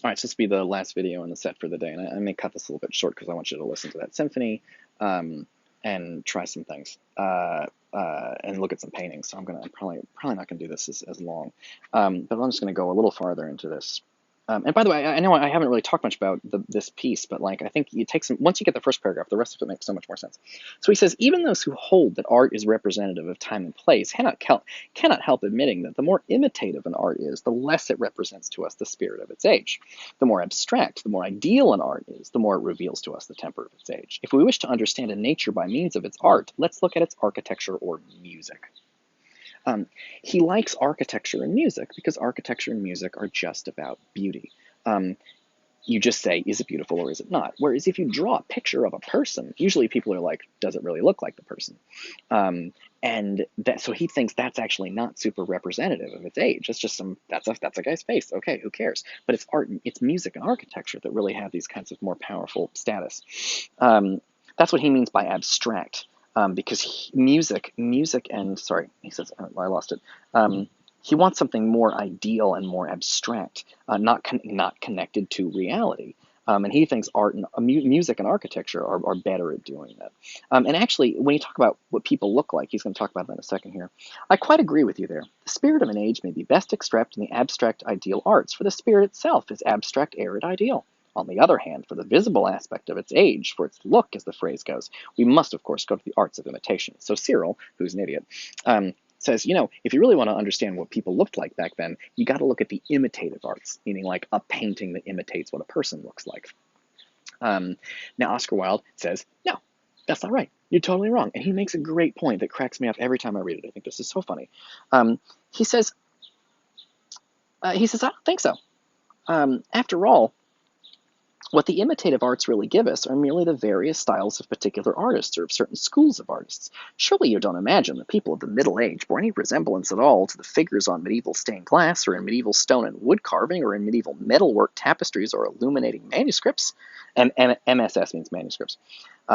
All right, so this will be the last video in the set for the day, and I may cut this a little bit short because I want you to listen to that symphony and try some things and look at some paintings. So I'm probably not gonna do this as long, but I'm just gonna go a little farther into this. And by the way, I know I haven't really talked much about this piece, but like I think you take some once you get the first paragraph, the rest of it makes so much more sense. So he says, even those who hold that art is representative of time and place cannot help admitting that the more imitative an art is, the less it represents to us the spirit of its age. The more abstract, the more ideal an art is, the more it reveals to us the temper of its age. If we wish to understand a nature by means of its art, let's look at its architecture or music. He likes architecture and music because architecture and music are just about beauty. You just say, is it beautiful or is it not? Whereas if you draw a picture of a person, usually people are like, does it really look like the person? So he thinks that's actually not super representative of its age. It's just that's a guy's face. Okay, who cares? But it's art, it's music and architecture that really have these kinds of more powerful status. That's what he means by abstract. Because music, and sorry, he says, I lost it. He wants something more ideal and more abstract, not connected to reality. And he thinks art and music and architecture are better at doing that. And actually, when you talk about what people look like, he's going to talk about that in a second here. I quite agree with you there. The spirit of an age may be best expressed in the abstract ideal arts, for the spirit itself is abstract, arid, ideal. On the other hand, for the visible aspect of its age, for its look, as the phrase goes, we must, of course, go to the arts of imitation. So Cyril, who's an idiot, says, if you really want to understand what people looked like back then, you got to look at the imitative arts, meaning like a painting that imitates what a person looks like. Now, Oscar Wilde says, no, that's not right. You're totally wrong. And he makes a great point that cracks me up every time I read it. I think this is so funny. He says, I don't think so. After all, what the imitative arts really give us are merely the various styles of particular artists or of certain schools of artists. Surely you don't imagine that people of the Middle Age bore any resemblance at all to the figures on medieval stained glass or in medieval stone and wood carving or in medieval metalwork tapestries or illuminating manuscripts? And MSS means manuscripts,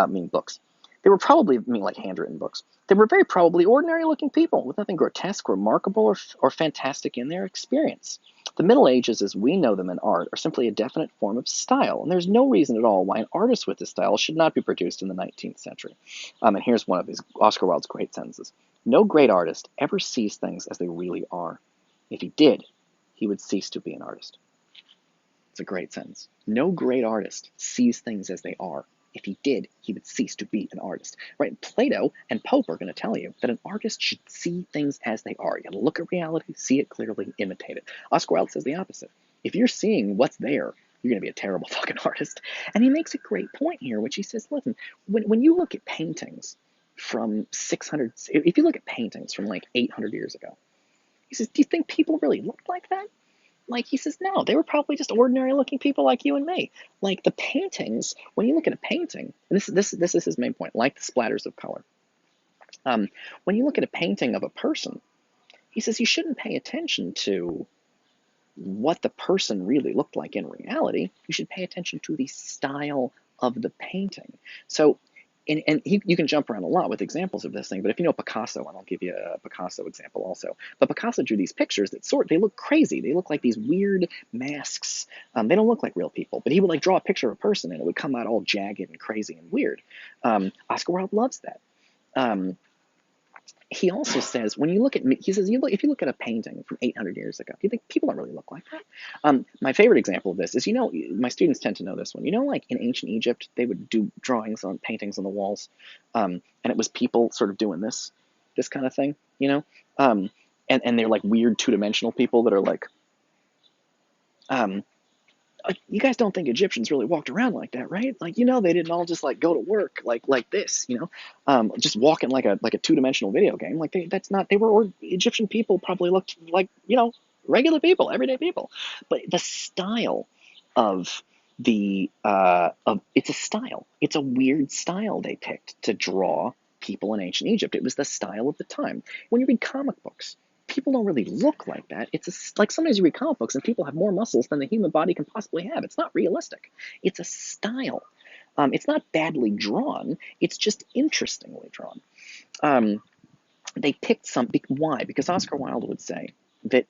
mean books. They were probably, like handwritten books. They were very probably ordinary-looking people with nothing grotesque, remarkable, or fantastic in their experience. The Middle Ages, as we know them in art, are simply a definite form of style, and there's no reason at all why an artist with this style should not be produced in the 19th century. And here's one of Oscar Wilde's great sentences. No great artist ever sees things as they really are. If he did, he would cease to be an artist. It's a great sentence. No great artist sees things as they are. If he did, he would cease to be an artist. Right? Plato and Pope are going to tell you that an artist should see things as they are. You got to look at reality, see it clearly, imitate it. Oscar Wilde says the opposite. If you're seeing what's there, you're going to be a terrible fucking artist. And he makes a great point here, which he says, listen, when you look at paintings from 600, if you look at paintings from like 800 years ago, he says, do you think people really looked like that? Like, he says, no, they were probably just ordinary looking people like you and me. Like the paintings, when you look at a painting, and this is his main point, like the splatters of color. When you look at a painting of a person, he says you shouldn't pay attention to what the person really looked like in reality. You should pay attention to the style of the painting. So, you can jump around a lot with examples of this thing, but if you know Picasso, and I'll give you a Picasso example also, but Picasso drew these pictures that they look crazy. They look like these weird masks. They don't look like real people, but he would like draw a picture of a person and it would come out all jagged and crazy and weird. Oscar Wilde loves that. He also says, when you look at, he says, if you look at a painting from 800 years ago, do you think people don't really look like that? My favorite example of this is, my students tend to know this one. Like in ancient Egypt, they would do drawings on paintings on the walls, and it was people sort of doing this kind of thing, and they're like weird two-dimensional people that are like, you guys don't think Egyptians really walked around like that, right? Like, they didn't all just like go to work like this, just walking like a two-dimensional video game. Like Egyptian people probably looked like, regular people, everyday people. But the style of it's a style. It's a weird style they picked to draw people in ancient Egypt. It was the style of the time. When you read comic books, people don't really look like that. Like sometimes you read comic books and people have more muscles than the human body can possibly have. It's not realistic. It's a style. It's not badly drawn. It's just interestingly drawn. They picked why? Because Oscar Wilde would say that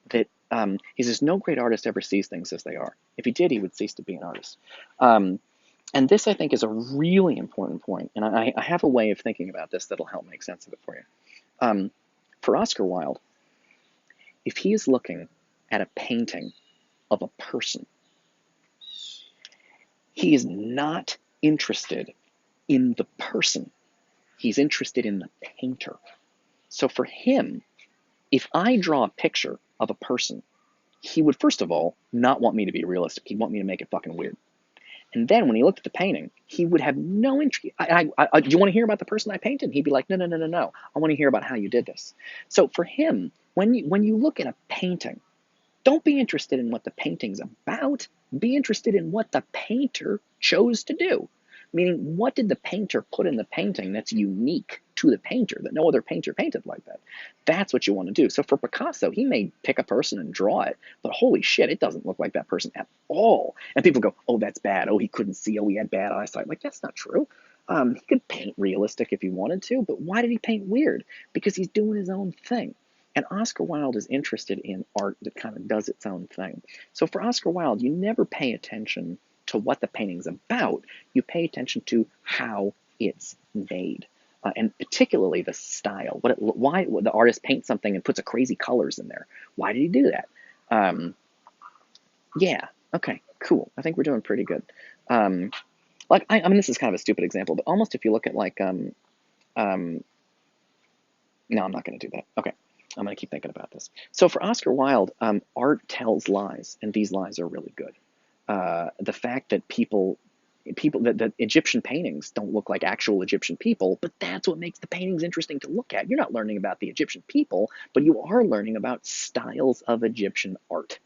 He says, no great artist ever sees things as they are. If he did, he would cease to be an artist. Um, and this, I think, is a really important point. And I have a way of thinking about this that'll help make sense of it for you. For Oscar Wilde, if he is looking at a painting of a person, he is not interested in the person. He's interested in the painter. So for him, if I draw a picture of a person, he would, first of all, not want me to be realistic. He'd want me to make it fucking weird. And then when he looked at the painting, he would have no interest. Do you want to hear about the person I painted? He'd be like, no, no, no, no, no. I want to hear about how you did this. So for him, when you look at a painting, don't be interested in what the painting's about. Be interested in what the painter chose to do. Meaning, what did the painter put in the painting that's unique to the painter, that no other painter painted like that? That's what you want to do. So for Picasso, he may pick a person and draw it, but holy shit, it doesn't look like that person at all. And people go, oh, that's bad. Oh, he couldn't see. Oh, he had bad eyesight. Like, that's not true. He could paint realistic if he wanted to, but why did he paint weird? Because he's doing his own thing. And Oscar Wilde is interested in art that kind of does its own thing. So for Oscar Wilde, you never pay attention to what the painting's about. You pay attention to how it's made. And particularly the style. Why the artist paints something and puts a crazy colors in there? Why did he do that? Yeah, okay, cool. I think we're doing pretty good. Like I mean, this is kind of a stupid example, but almost if you look at like no, I'm not going to do that. Okay, I'm going to keep thinking about this. So for Oscar Wilde, art tells lies, and these lies are really good. The fact that that Egyptian paintings don't look like actual Egyptian people, but that's what makes the paintings interesting to look at. You're not learning about the Egyptian people, but you are learning about styles of Egyptian art.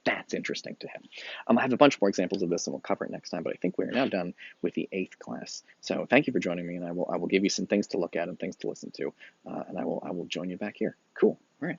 That's interesting to him. I have a bunch more examples of this, and we'll cover it next time. But I think we are now done with the 8th class. So thank you for joining me, and I will give you some things to look at and things to listen to, and I will join you back here. Cool. All right.